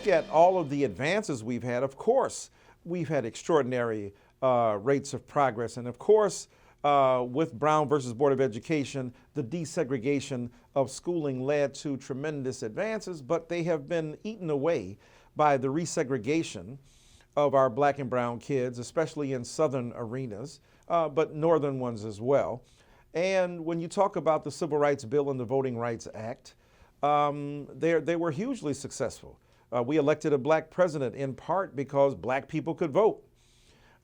look at all of the advances we've had, of course, we've had extraordinary rates of progress. And of course, with Brown versus Board of Education, the desegregation of schooling led to tremendous advances, but they have been eaten away by the resegregation of our black and brown kids, especially in southern arenas, but northern ones as well. And when you talk about the Civil Rights Bill and the Voting Rights Act, they were hugely successful. We elected a black president in part because black people could vote.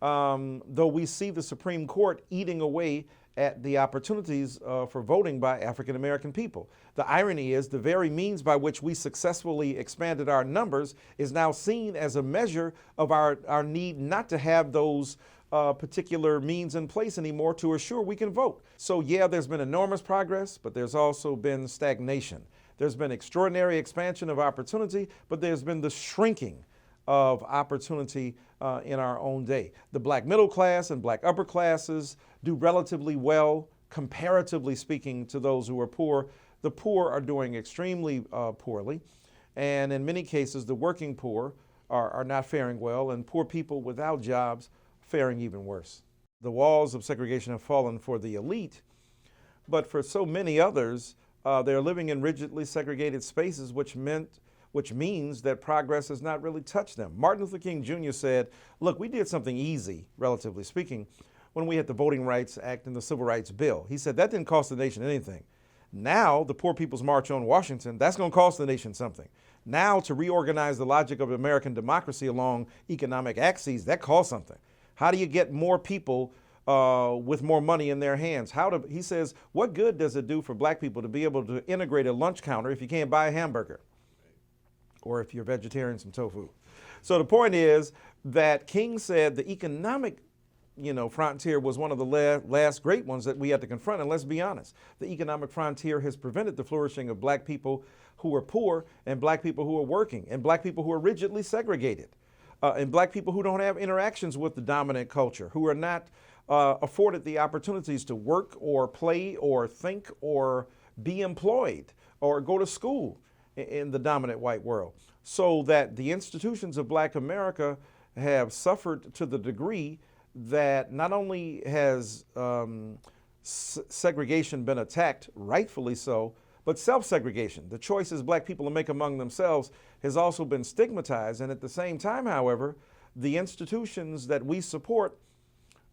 Though we see the Supreme Court eating away at the opportunities for voting by African American people. The irony is the very means by which we successfully expanded our numbers is now seen as a measure of our need not to have those particular means in place anymore to assure we can vote. So yeah, there's been enormous progress, but there's also been stagnation. There's been extraordinary expansion of opportunity, but there's been the shrinking of opportunity in our own day. The black middle class and black upper classes do relatively well, comparatively speaking, to those who are poor. The poor are doing extremely poorly, and in many cases, the working poor are not faring well, and poor people without jobs faring even worse. The walls of segregation have fallen for the elite, but for so many others, they're living in rigidly segregated spaces, which means that progress has not really touched them. Martin Luther King Jr. said, look, we did something easy, relatively speaking, when we had the Voting Rights Act and the Civil Rights Bill. He said that didn't cost the nation anything. Now, the Poor People's March on Washington, that's going to cost the nation something. Now, to reorganize the logic of American democracy along economic axes, that costs something. How do you get more people with more money in their hands? He says, what good does it do for black people to be able to integrate a lunch counter if you can't buy a hamburger? Or if you're vegetarian, some tofu. So the point is that King said the economic frontier was one of the last great ones that we had to confront. And let's be honest, the economic frontier has prevented the flourishing of black people who are poor and black people who are working and black people who are rigidly segregated and black people who don't have interactions with the dominant culture, who are not afforded the opportunities to work or play or think or be employed or go to school in the dominant white world. So that the institutions of black America have suffered to the degree that not only has segregation been attacked, rightfully so, but self-segregation, the choices black people make among themselves, has also been stigmatized. And at the same time, however, the institutions that we support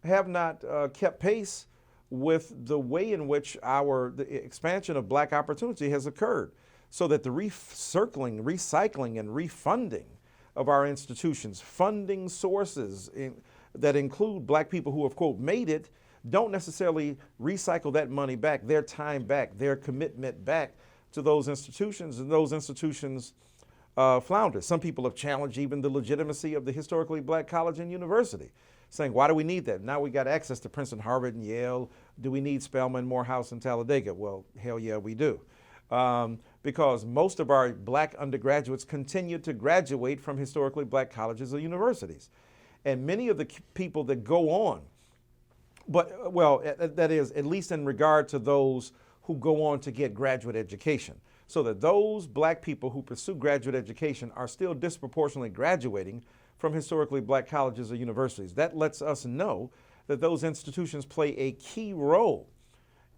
have not kept pace with the way in which the expansion of black opportunity has occurred. So that the recircling, recycling, and refunding of our institutions, funding sources that include black people who have, quote, made it, don't necessarily recycle that money back, their time back, their commitment back to those institutions, and those institutions flounder. Some people have challenged even the legitimacy of the historically black college and university, saying, why do we need that? Now we got access to Princeton, Harvard, and Yale. Do we need Spelman, Morehouse, and Talladega? Well, hell yeah, we do. Because most of our black undergraduates continue to graduate from historically black colleges or universities. And many of the people that go on, that is, at least in regard to those who go on to get graduate education, so that those black people who pursue graduate education are still disproportionately graduating from historically black colleges or universities. That lets us know that those institutions play a key role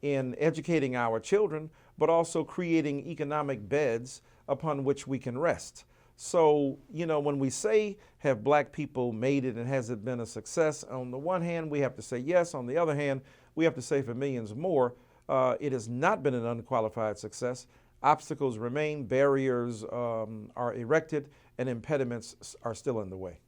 in educating our children, but also creating economic beds upon which we can rest. So, when we say, have black people made it and has it been a success? On the one hand, we have to say yes. On the other hand, we have to say for millions more, it has not been an unqualified success. Obstacles remain, barriers are erected, and impediments are still in the way.